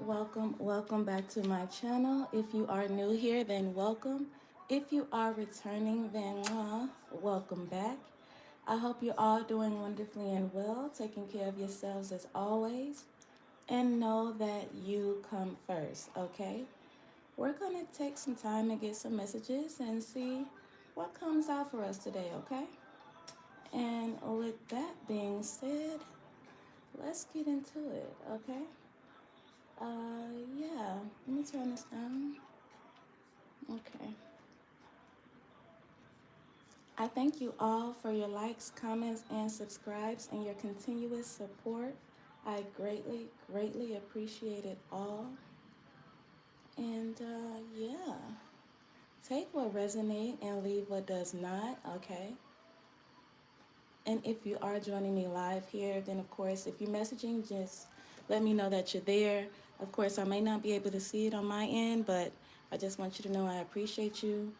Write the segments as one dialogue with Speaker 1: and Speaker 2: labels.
Speaker 1: welcome back to my channel. If you are new here, then welcome. If you are returning, then welcome back. I hope you're all doing wonderfully and well, taking care of yourselves as always, and know that you come first, okay? We're going to take some time and get some messages and see what comes out for us today, okay? And with that being said, let's get into it, okay? Yeah, let me turn this down. Okay. I thank you all for your likes, comments, and subscribes and your continuous support. I greatly appreciate it all. And yeah, take what resonates and leave what does not, okay? And if you are joining me live here, then of course, if you're messaging, just let me know that you're there. Of course, I may not be able to see it on my end, but I just want you to know I appreciate you.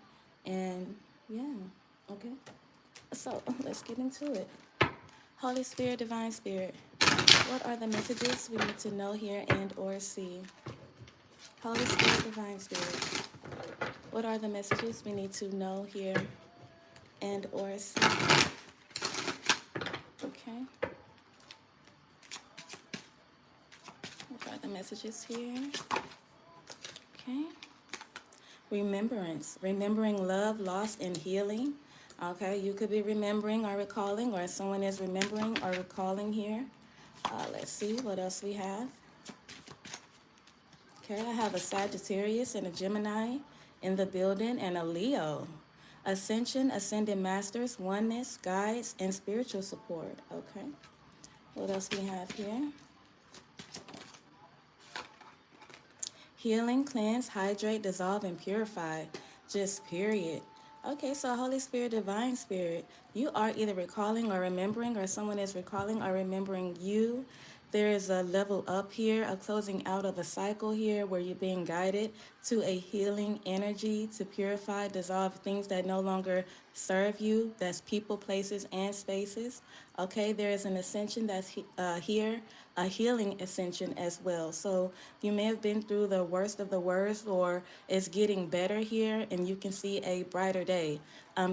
Speaker 1: And yeah, okay. So let's get into it. Holy Spirit, Divine Spirit, what are the messages we need to know, hear, and or see? Holy Spirit, Divine Spirit, what are the messages we need to know, hear, and or see? Okay. What are the messages here? Okay. Remembering love, loss, and healing. Okay, you could be remembering or recalling, or someone is remembering or recalling here. Let's see what else we have. Okay, I have a Sagittarius and a Gemini in the building and a Leo. Ascension, ascended masters, oneness, guides, and spiritual support. Okay, what else we have here? Healing, cleanse, hydrate, dissolve, and purify. Just period. Okay, so Holy Spirit, Divine Spirit, you are either recalling or remembering, or someone is recalling or remembering you. There is a level up here, a closing out of a cycle here where you're being guided to a healing energy to purify, dissolve things that no longer serve you. That's people, places, and spaces. Okay, there is an ascension that's here, a healing ascension as well. So you may have been through the worst of the worst, or it's getting better here, and you can see a brighter day.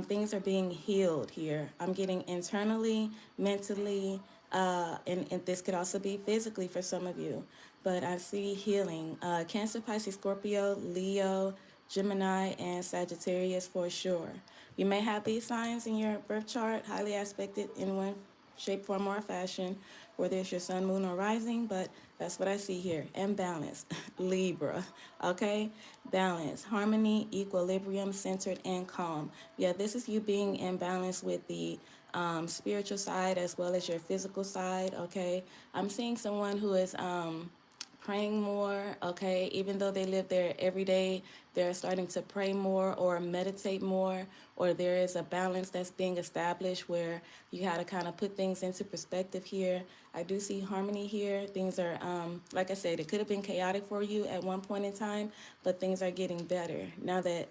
Speaker 1: Things are being healed here. I'm getting internally, mentally, and this could also be physically for some of you. But I see healing. Cancer, Pisces, Scorpio, Leo, Gemini, and Sagittarius for sure. You may have these signs in your birth chart, highly aspected in one shape, form, or fashion, whether it's your sun, moon, or rising, but that's what I see here. And balance, Libra, okay? Balance, harmony, equilibrium, centered, and calm. Yeah, this is you being in balance with the spiritual side as well as your physical side, okay? I'm seeing someone who is praying more, okay? Even though they live there every day, they're starting to pray more or meditate more, or there is a balance that's being established where you got to kind of put things into perspective here. I do see harmony here. Things are, like I said, it could have been chaotic for you at one point in time, but things are getting better now that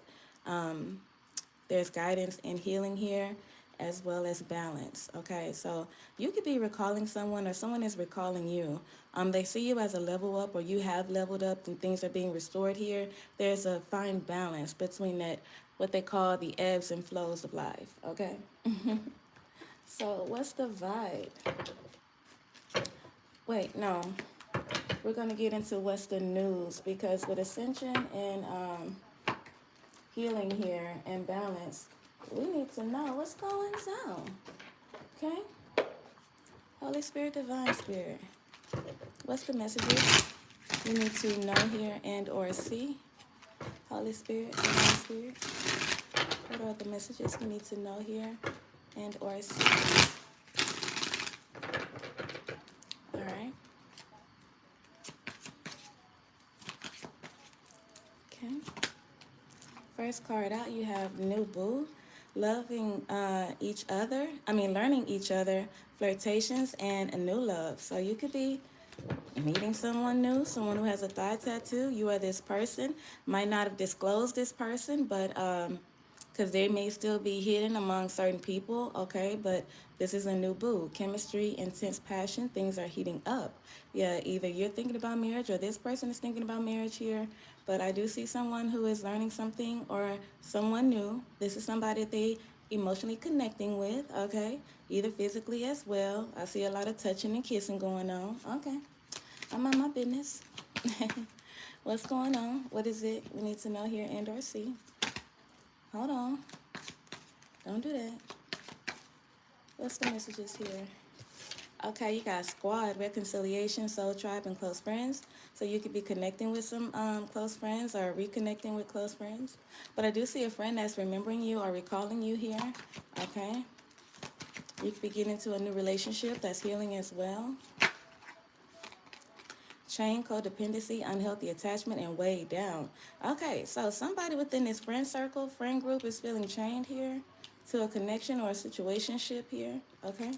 Speaker 1: there's guidance and healing here, as well as balance. Okay, so you could be recalling someone, or someone is recalling you. They see you as a level up, or you have leveled up and things are being restored here. There's a fine balance between that, what they call the ebbs and flows of life. Okay. So what's the vibe? Wait, no. We're going to get into what's the news, because with ascension and healing here and balance, we need to know what's going on. Okay? Holy Spirit, Divine Spirit, what's the messages you need to know, hear, and or see? Holy Spirit, Divine Spirit, what are the messages we need to know, hear, and or see? All right. Okay. First card out, you have New Boo, loving learning each other, flirtations, and a new love. So you could be meeting someone new, someone who has a thigh tattoo. You are this person. Might not have disclosed this person, but could because they may still be hidden among certain people, okay? But this is a new boo. Chemistry, intense passion, things are heating up. Yeah, either you're thinking about marriage or this person is thinking about marriage here. But I do see someone who is learning something or someone new. This is somebody that they emotionally connecting with, okay? Either physically as well. I see a lot of touching and kissing going on. Okay. I'm on my business. What's going on? What is it we need to know here and or see? Hold on. Don't do that. What's the messages here? Okay, you got squad, reconciliation, soul tribe, and close friends. So you could be connecting with some close friends or reconnecting with close friends. But I do see a friend that's remembering you or recalling you here. Okay. You could be getting into a new relationship that's healing as well. Chain, codependency, unhealthy attachment, and weighed down. Okay, so somebody within this friend circle, friend group is feeling chained here to a connection or a situationship here. Okay.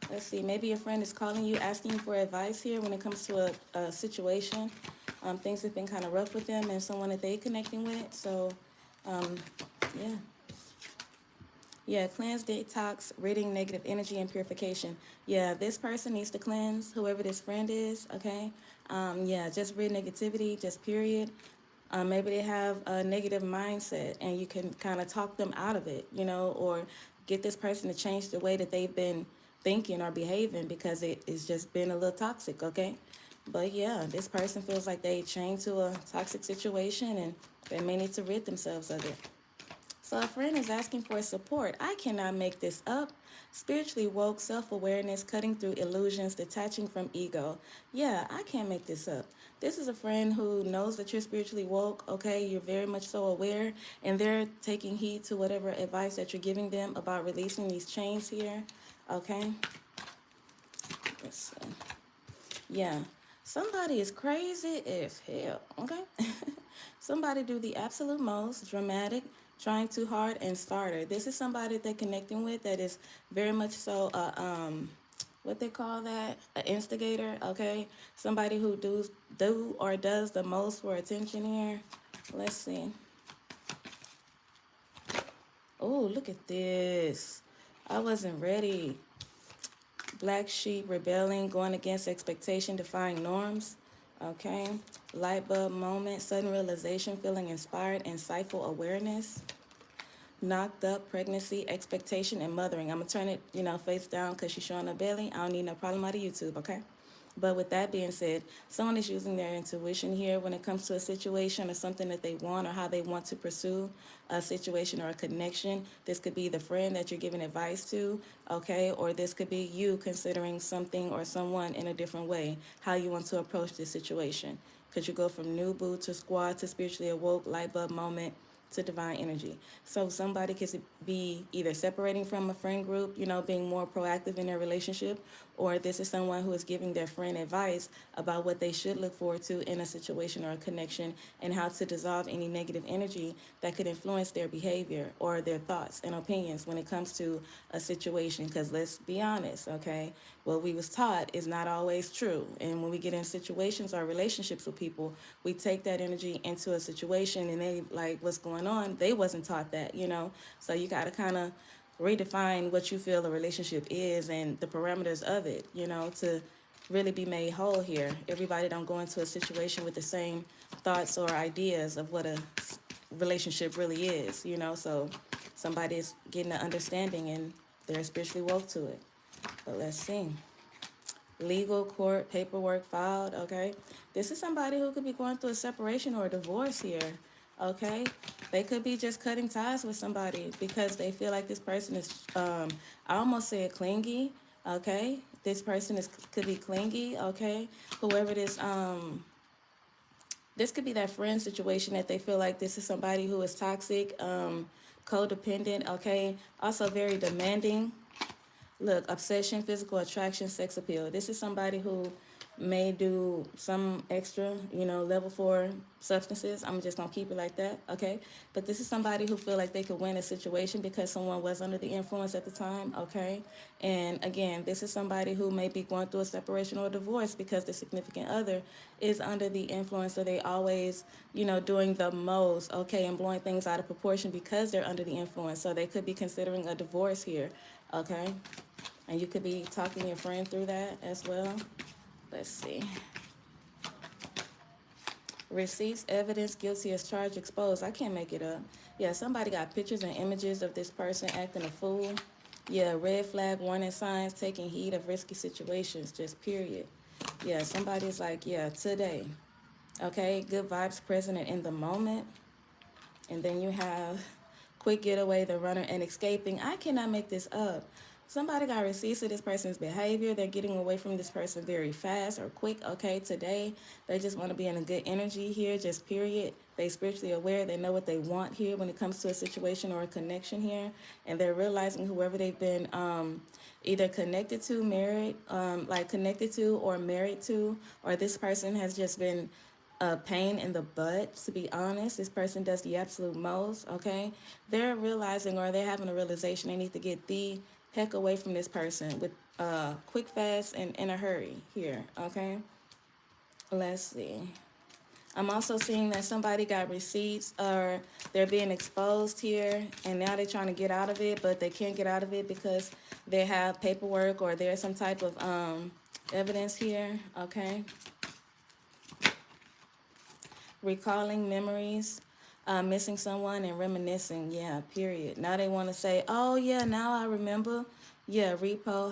Speaker 1: Let's see, maybe your friend is calling you, asking you for advice here when it comes to a situation. Things have been kind of rough with them and someone that they connecting with. So, yeah. Yeah, cleanse, detox, ridding negative energy, and purification. Yeah, this person needs to cleanse, whoever this friend is, okay? Yeah, just rid negativity, just period. Maybe they have a negative mindset and you can kind of talk them out of it, or get this person to change the way that they've been thinking or behaving because it's just been a little toxic, okay? But yeah, this person feels like they chained to a toxic situation and they may need to rid themselves of it. So a friend is asking for support. I cannot make this up. Spiritually woke, self-awareness, cutting through illusions, detaching from ego. Yeah, I can't make this up. This is a friend who knows that you're spiritually woke, okay? You're very much so aware, and they're taking heed to whatever advice that you're giving them about releasing these chains here, okay? Let's see. Yeah, somebody is crazy as hell, okay? Somebody do the absolute most, dramatic, trying too hard, and starter. This is somebody they're connecting with that is very much so, what they call that, an instigator, okay? Somebody who do or does the most for attention here. Let's see. Oh, look at this. I wasn't ready. Black sheep rebelling, going against expectation, defying norms. Okay. Light bulb moment, sudden realization, feeling inspired, insightful awareness. Knocked up, pregnancy, expectation, and mothering. I'm going to turn it, face down because she's showing her belly. I don't need no problem out of YouTube, okay? But with that being said, someone is using their intuition here when it comes to a situation or something that they want or how they want to pursue a situation or a connection. This could be the friend that you're giving advice to, okay? Or this could be you considering something or someone in a different way, how you want to approach this situation. Could you go from new boo to squad to spiritually awoke, light bulb moment, to divine energy. So somebody could be either separating from a friend group, being more proactive in their relationship, or this is someone who is giving their friend advice about what they should look forward to in a situation or a connection and how to dissolve any negative energy that could influence their behavior or their thoughts and opinions when it comes to a situation. Because let's be honest, okay, what we was taught is not always true. And when we get in situations or relationships with people, we take that energy into a situation and they like, what's going on? They wasn't taught that, So you got to kind of redefine what you feel a relationship is and the parameters of it, to really be made whole here. Everybody don't go into a situation with the same thoughts or ideas of what a relationship really is, So somebody's getting an understanding and they're spiritually woke to it. But let's see. Legal, court, paperwork filed, okay? This is somebody who could be going through a separation or a divorce here, okay? They could be just cutting ties with somebody because they feel like this person is, I almost said clingy, okay? This person could be clingy, okay? Whoever this could be that friend situation that they feel like this is somebody who is toxic, codependent, okay? Also very demanding. Look, obsession, physical attraction, sex appeal. This is somebody who may do some extra, level 4 substances. I'm just gonna keep it like that, okay? But this is somebody who feel like they could win a situation because someone was under the influence at the time, okay? And again, this is somebody who may be going through a separation or a divorce because the significant other is under the influence, so they always, doing the most, okay, and blowing things out of proportion because they're under the influence. So they could be considering a divorce here, okay? And you could be talking your friend through that as well. Let's see. Receipts, evidence, guilty as charged, exposed. I can't make it up. Yeah, somebody got pictures and images of this person acting a fool. Yeah, red flag, warning signs, taking heed of risky situations, just period. Yeah, somebody's like, yeah, today. Okay, good vibes present and in the moment. And then you have quick getaway, the runner, and escaping. I cannot make this up. Somebody got receipts of this person's behavior. They're getting away from this person very fast or quick. Okay, today they just want to be in a good energy here, just period. They spiritually aware. They know what they want here when it comes to a situation or a connection here. And they're realizing whoever they've been either connected to, married, like connected to or married to, or this person has just been a pain in the butt, to be honest. This person does the absolute most, okay? They're realizing, or they're having a realization they need to get the heck away from this person with quick, fast, and in a hurry here, okay? Let's see. I'm also seeing that somebody got receipts or they're being exposed here, and now they're trying to get out of it, but they can't get out of it because they have paperwork or there's some type of evidence here, okay? Recalling memories, missing someone, and reminiscing. Yeah, period. Now they want to say, oh, yeah, now I remember. Yeah, repo,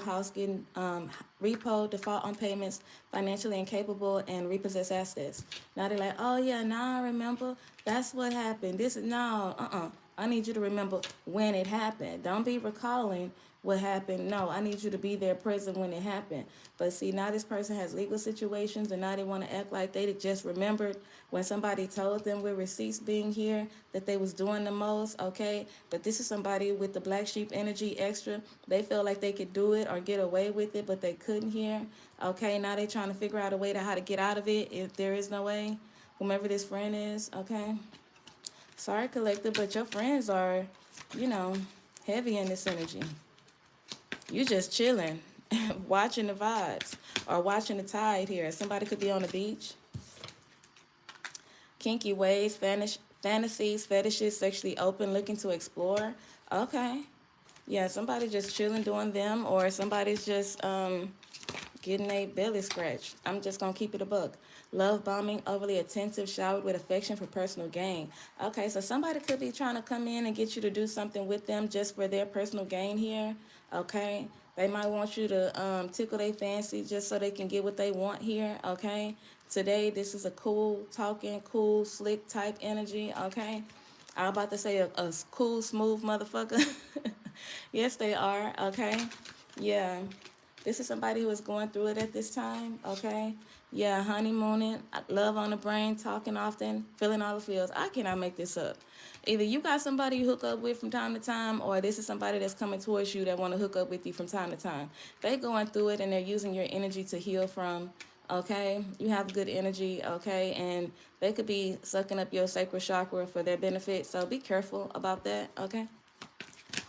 Speaker 1: default on payments, financially incapable, and repossess assets. Now they're like, oh, yeah, now I remember. That's what happened. This is, no, I need you to remember when it happened. Don't be recalling what happened. No, I need you to be there present when it happened. But see, now this person has legal situations, and now they want to act like they just remembered when somebody told them with receipts being here that they was doing the most, okay? But this is somebody with the black sheep energy extra. They feel like they could do it or get away with it, but they couldn't here, okay? Now they trying to figure out a way to how to get out of it if there is no way, whomever this friend is, okay? Sorry, collective, but your friends are, heavy in this energy. You just chilling, watching the vibes, or watching the tide here. Somebody could be on the beach. Kinky ways, fantasies, fetishes, sexually open, looking to explore. Okay. Yeah, somebody just chilling doing them, or somebody's just getting a belly scratched. I'm just gonna keep it a buck. Love bombing, overly attentive, showered with affection for personal gain. Okay, so somebody could be trying to come in and get you to do something with them just for their personal gain here. Okay, they might want you to tickle their fancy just so they can get what they want here. Okay, today this is a cool talking, cool, slick type energy. Okay, I'm about to say a cool, smooth motherfucker. Yes, they are. Okay, yeah. This is somebody who is going through it at this time, okay? Yeah, honeymooning, love on the brain, talking often, feeling all the feels. I cannot make this up. Either you got somebody you hook up with from time to time, or this is somebody that's coming towards you that want to hook up with you from time to time. They going through it and they're using your energy to heal from, okay? You have good energy, okay? And they could be sucking up your sacral chakra for their benefit, so be careful about that, okay?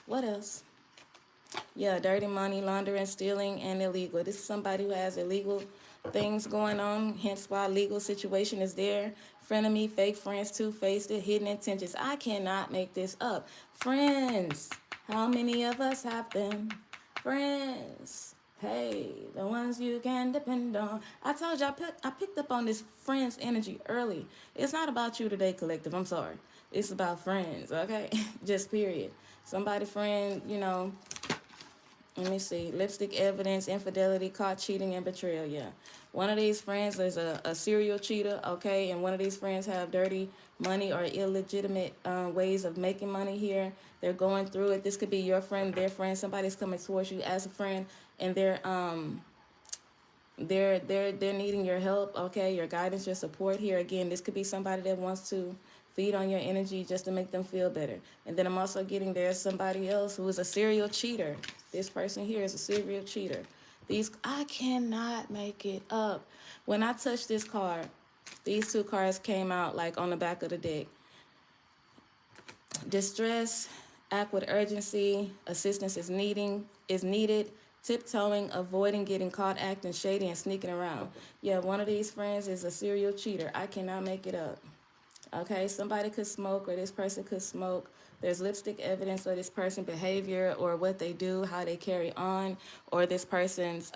Speaker 1: What else? Yeah, dirty money, laundering, stealing, and illegal. This is somebody who has illegal things going on, hence why legal situation is there. Frenemy, fake friends, two-faced, hidden intentions. I cannot make this up. Friends. How many of us have them? Friends. Hey, the ones you can depend on. I told you I picked up on this friends energy early. It's not about you today, collective. I'm sorry. It's about friends, okay? Just period. Somebody friend, let me see. Lipstick evidence, infidelity, caught cheating, and betrayal. Yeah. One of these friends is a serial cheater, okay? And one of these friends have dirty money or illegitimate ways of making money here. They're going through it. This could be your friend, their friend. Somebody's coming towards you as a friend, and they're needing your help, okay? Your guidance, your support here. Again, this could be somebody that wants to feed on your energy just to make them feel better. And then I'm also getting there's somebody else who is a serial cheater. This person here is a serial cheater. I cannot make it up. When I touched this card, these two cards came out like on the back of the deck. Distress, act with urgency, assistance is needed, tiptoeing, avoiding getting caught acting shady and sneaking around. Yeah, one of these friends is a serial cheater. I cannot make it up. Okay, somebody could smoke or this person could smoke. There's lipstick evidence of this person's behavior or what they do, how they carry on, or this person's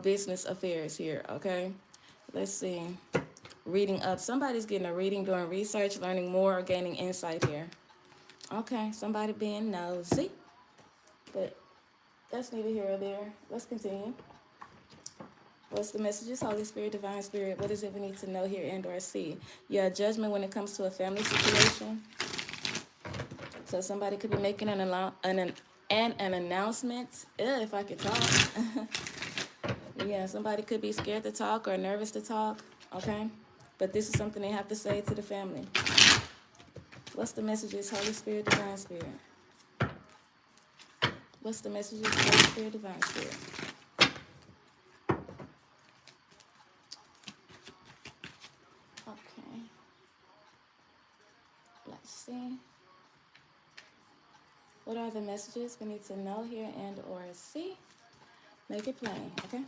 Speaker 1: business affairs here, okay? Let's see. Reading up. Somebody's getting a reading, doing research, learning more, or gaining insight here. Okay, somebody being nosy. But that's neither here or there. Let's continue. What's the messages? Holy Spirit, Divine Spirit. What is it we need to know, hear, and or see? Yeah, judgment when it comes to a family situation. So somebody could be making an announcement. If I could talk. Yeah, somebody could be scared to talk or nervous to talk. Okay? But this is something they have to say to the family. What's the messages? Holy Spirit, Divine Spirit. What's the messages? Holy Spirit, Divine Spirit. Okay. Let's see. What are the messages we need to know, hear, and or see? Make it plain, okay?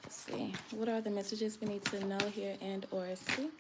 Speaker 1: Let's see. What are the messages we need to know, hear, and or see?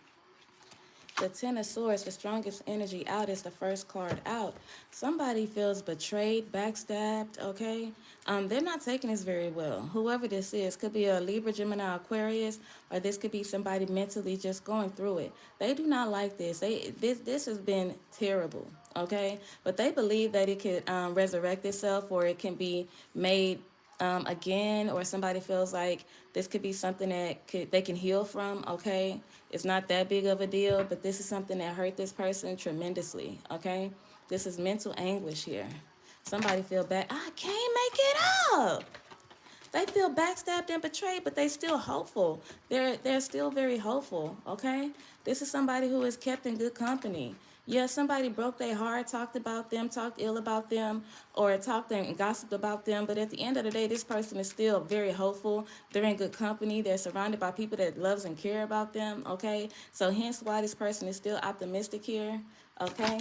Speaker 1: The Ten of Swords, the strongest energy out, is the first card out. Somebody feels betrayed, backstabbed, okay? They're not taking this very well. Whoever this is, could be a Libra, Gemini, Aquarius, or this could be somebody mentally just going through it. They do not like this. This has been terrible, okay? But they believe that it could resurrect itself, or it can be made again, or somebody feels like this could be something that they can heal from, okay? It's not that big of a deal, but this is something that hurt this person tremendously, okay? This is mental anguish here. Somebody feel bad. I can't make it up. They feel backstabbed and betrayed, but they still hopeful. They're still very hopeful, okay? This is somebody who is kept in good company. Yeah, somebody broke their heart, talked about them, talked ill about them, or talked and gossiped about them. But at the end of the day, this person is still very hopeful. They're in good company. They're surrounded by people that loves and care about them, okay? So hence why this person is still optimistic here, okay?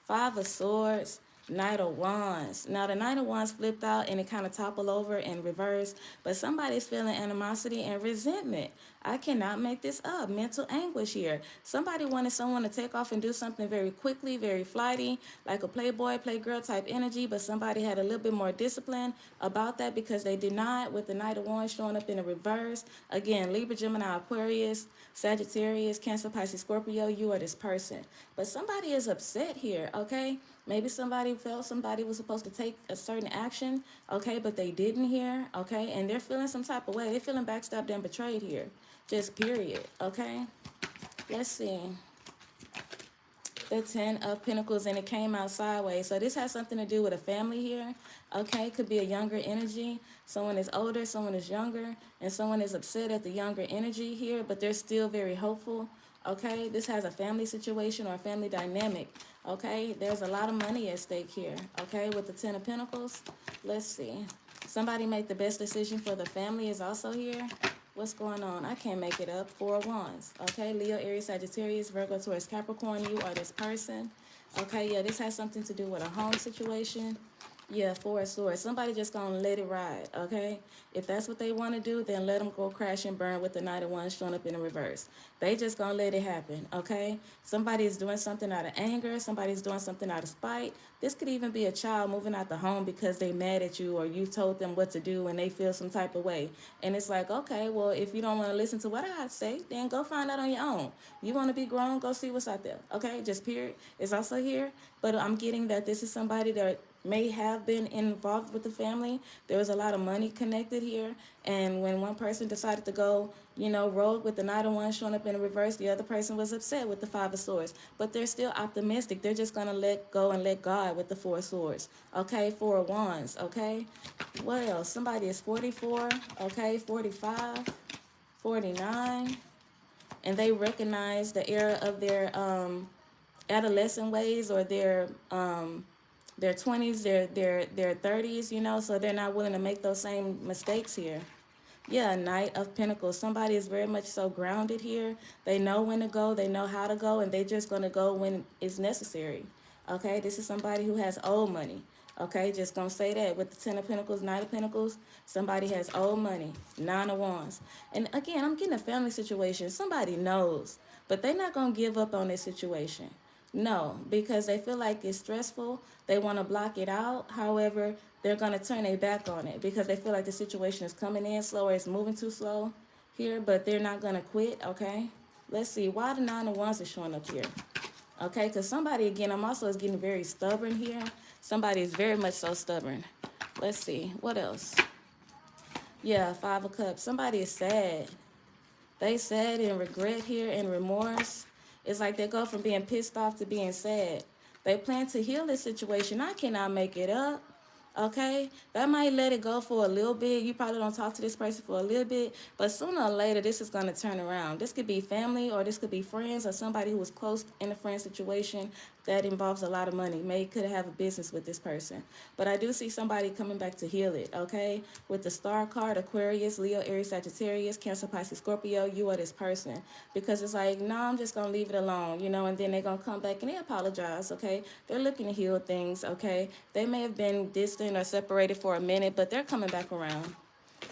Speaker 1: Five of Swords, Knight of Wands. Now, the Knight of Wands flipped out and it kind of toppled over in reverse, but somebody's feeling animosity and resentment. I cannot make this up. Mental anguish here. Somebody wanted someone to take off and do something very quickly, very flighty, like a playboy, playgirl type energy, but somebody had a little bit more discipline about that because they did not, with the Knight of Wands showing up in a reverse. Again, Libra, Gemini, Aquarius, Sagittarius, Cancer, Pisces, Scorpio, you are this person. But somebody is upset here, okay? Maybe somebody felt somebody was supposed to take a certain action, okay, but they didn't here, okay? And they're feeling some type of way. They're feeling backstabbed and betrayed here. Just period, okay? Let's see. The Ten of Pentacles, and it came out sideways. So this has something to do with a family here, okay? Could be a younger energy. Someone is older, someone is younger, and someone is upset at the younger energy here, but they're still very hopeful, okay? This has a family situation or a family dynamic, okay? There's a lot of money at stake here, okay, with the Ten of Pentacles. Let's see. Somebody make the best decision for the family is also here. What's going on? I can't make it up. Four of Wands. Okay, Leo, Aries, Sagittarius, Virgo, Taurus, Capricorn. You are this person. Okay, yeah, this has something to do with a home situation. Yeah, Four of Swords. Somebody just gonna let it ride, okay? If that's what they want to do, then let them go crash and burn with the Knight of Wands showing up in the reverse. They just gonna let it happen, okay? Somebody is doing something out of anger. Somebody's doing something out of spite. This could even be a child moving out the home because they mad at you or you told them what to do and they feel some type of way. And it's like, okay, well, if you don't want to listen to what I say, then go find out on your own. You want to be grown, go see what's out there, okay? Just period. It's also here. But I'm getting that this is somebody that may have been involved with the family. There was a lot of money connected here. And when one person decided to go, you know, rogue with the Knight of Wands showing up in the reverse, the other person was upset with the Five of Swords. But they're still optimistic. They're just going to let go and let God with the Four of Swords. Okay, Four of Wands, okay? What else? Somebody is 44, okay, 45, 49. And they recognize the era of their adolescent ways or their their 20s, their 30s, you know, so they're not willing to make those same mistakes here. Yeah, Knight of Pentacles. Somebody is very much so grounded here. They know when to go, they know how to go, and they're just going to go when it's necessary. Okay, this is somebody who has old money. Okay, just gonna say that with the Ten of Pentacles, Knight of Pentacles, somebody has old money, Nine of Wands. And again, I'm getting a family situation. Somebody knows, but they're not gonna give up on this situation. No, because they feel like it's stressful. They want to block it out. However, they're going to turn their back on it because they feel like the situation is coming in slower. It's moving too slow here, but they're not going to quit, okay? Let's see. Why the Nine of Wands is showing up here? Okay, because somebody, again, I'm also is getting very stubborn here. Somebody is very much so stubborn. Let's see. What else? Yeah, Five of Cups. Somebody is sad. They sad and regret here and remorse. It's like they go from being pissed off to being sad. They plan to heal this situation. I cannot make it up. Okay, that might let it go for a little bit. You probably don't talk to this person for a little bit, but sooner or later, this is going to turn around. This could be family, or this could be friends, or somebody who was close in a friend situation that involves a lot of money. May could have a business with this person, but I do see somebody coming back to heal it. Okay, with the Star card, Aquarius, Leo, Aries, Sagittarius, Cancer, Pisces, Scorpio, you are this person, because it's like, no, I'm just gonna leave it alone, you know, and then they're gonna come back and they apologize. Okay, they're looking to heal things. Okay, they may have been distant or separated for a minute, but they're coming back around.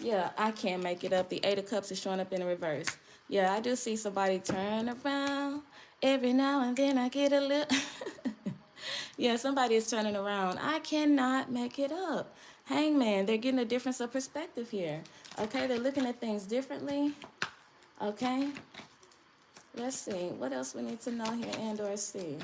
Speaker 1: Yeah, I can't make it up. The Eight of Cups is showing up in the reverse. Yeah, I do see somebody turn around. Every now and then I get a little... Yeah, somebody is turning around. I cannot make it up. Hangman, they're getting a difference of perspective here. Okay, they're looking at things differently. Okay, let's see. What else we need to know here and or see?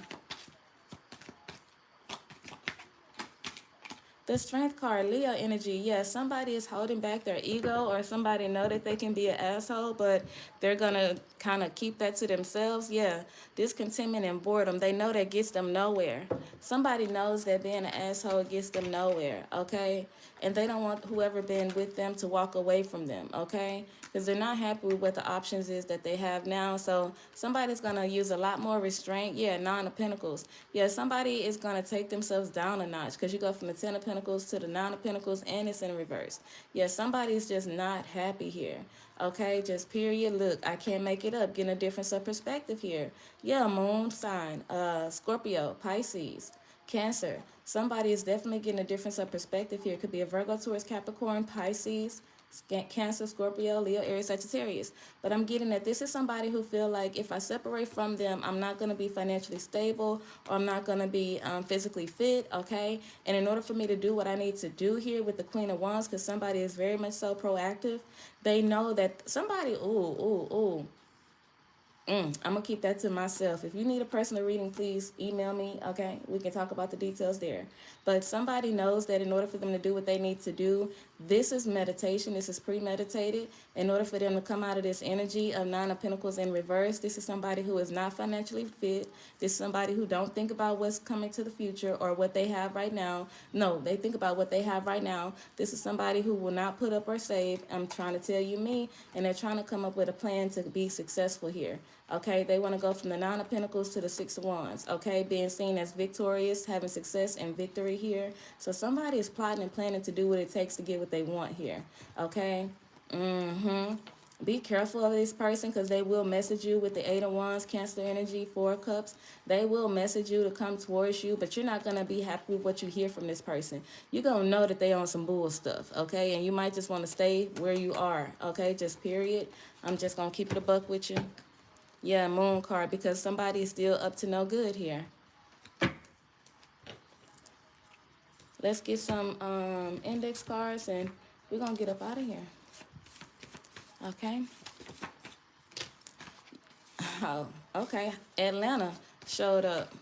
Speaker 1: The Strength card, Leo energy. Yes, somebody is holding back their ego, or somebody know that they can be an asshole, but they're going to kind of keep that to themselves. Yeah, discontentment and boredom. They know that gets them nowhere. Somebody knows that being an asshole gets them nowhere, okay? And they don't want whoever been with them to walk away from them, okay? Because they're not happy with what the options is that they have now. So somebody's going to use a lot more restraint. Yeah, Nine of Pentacles. Yeah, somebody is going to take themselves down a notch, because you go from the Ten of Pentacles to the Nine of Pentacles, and it's in reverse. Yeah, somebody's just not happy here. Okay, just period. Look, I can't make it up. Getting a difference of perspective here. Yeah, Moon sign, Scorpio, Pisces, Cancer. Somebody is definitely getting a difference of perspective here. Could be a Virgo, Taurus, Capricorn, Pisces, Cancer, Scorpio, Leo, Aries, Sagittarius. But I'm getting that this is somebody who feel like if I separate from them, I'm not going to be financially stable, or I'm not going to be physically fit, okay? And in order for me to do what I need to do here with the Queen of Wands, because somebody is very much so proactive, they know that somebody, I'm gonna keep that to myself. If you need a personal reading, please email me, okay? We can talk about the details there. But somebody knows that in order for them to do what they need to do, this is meditation, this is premeditated. In order for them to come out of this energy of Nine of Pentacles in reverse, this is somebody who is not financially fit. This is somebody who don't think about what's coming to the future or what they have right now. No, they think about what they have right now. This is somebody who will not put up or save. I'm trying to tell you me, and they're trying to come up with a plan to be successful here. Okay, they want to go from the Nine of Pentacles to the Six of Wands. Okay, being seen as victorious, having success and victory here. So somebody is plotting and planning to do what it takes to get what they want here. Okay, be careful of this person, because they will message you with the Eight of Wands, Cancer energy, Four of Cups. They will message you to come towards you, but you're not going to be happy with what you hear from this person. You're going to know that they on some bull stuff, okay? And you might just want to stay where you are, okay? Just period. I'm just going to keep it a buck with you. Yeah, Moon card, because somebody is still up to no good here. Let's get some index cards, and we're going to get up out of here. Okay? Oh, okay. Atlanta showed up.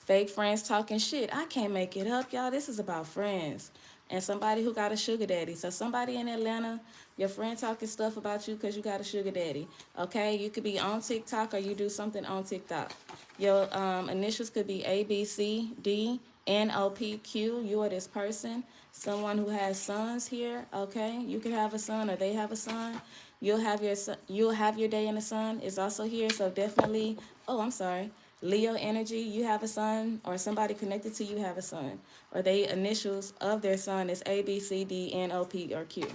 Speaker 1: Fake friends talking shit. I can't make it up, y'all. This is about friends. And somebody who got a sugar daddy. So somebody in Atlanta, your friend talking stuff about you because you got a sugar daddy. Okay? You could be on TikTok, or you do something on TikTok. Your initials could be A, B, C, D, N, O, P, Q. You are this person. Someone who has sons here. Okay? You could have a son, or they have a son. You'll have your day in the sun is also here. So definitely, oh, I'm sorry. Leo energy, you have a son, or somebody connected to you have a son, or they initials of their son is A, B, C, D, N, O, P, or Q.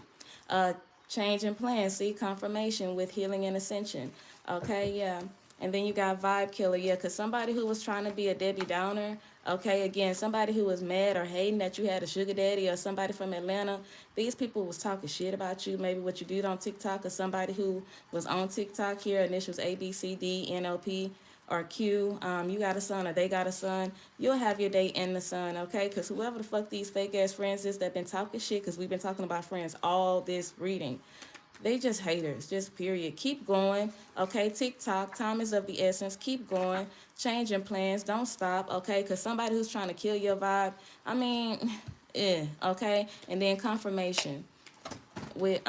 Speaker 1: Uh, Change in plans, see confirmation with healing and ascension. Okay, yeah. And then you got vibe killer, yeah, because somebody who was trying to be a Debbie Downer, okay, again, somebody who was mad or hating that you had a sugar daddy or somebody from Atlanta, these people was talking shit about you, maybe what you did on TikTok, or somebody who was on TikTok here, initials A, B, C, D, N, O, P, or Q, you got a son or they got a son, you'll have your day in the sun, okay? Because whoever the fuck these fake ass friends is that been talking shit, because we've been talking about friends all this reading, they just haters, just period. Keep going, okay? TikTok, time is of the essence. Keep going, changing plans, don't stop, okay? Because somebody who's trying to kill your vibe, I mean, okay? And then confirmation with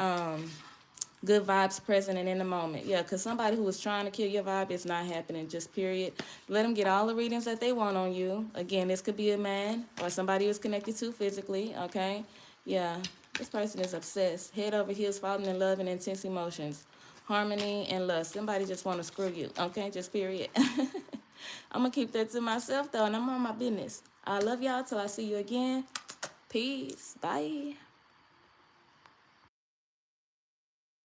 Speaker 1: good vibes present and in the moment. Yeah, because somebody who was trying to kill your vibe is not happening, just period. Let them get all the readings that they want on you. Again, this could be a man or somebody who's connected to physically, okay? Yeah, this person is obsessed. Head over heels, falling in love and intense emotions. Harmony and lust. Somebody just want to screw you, okay? Just period. I'm going to keep that to myself, though, and I'm on my business. I love y'all till I see you again. Peace. Bye.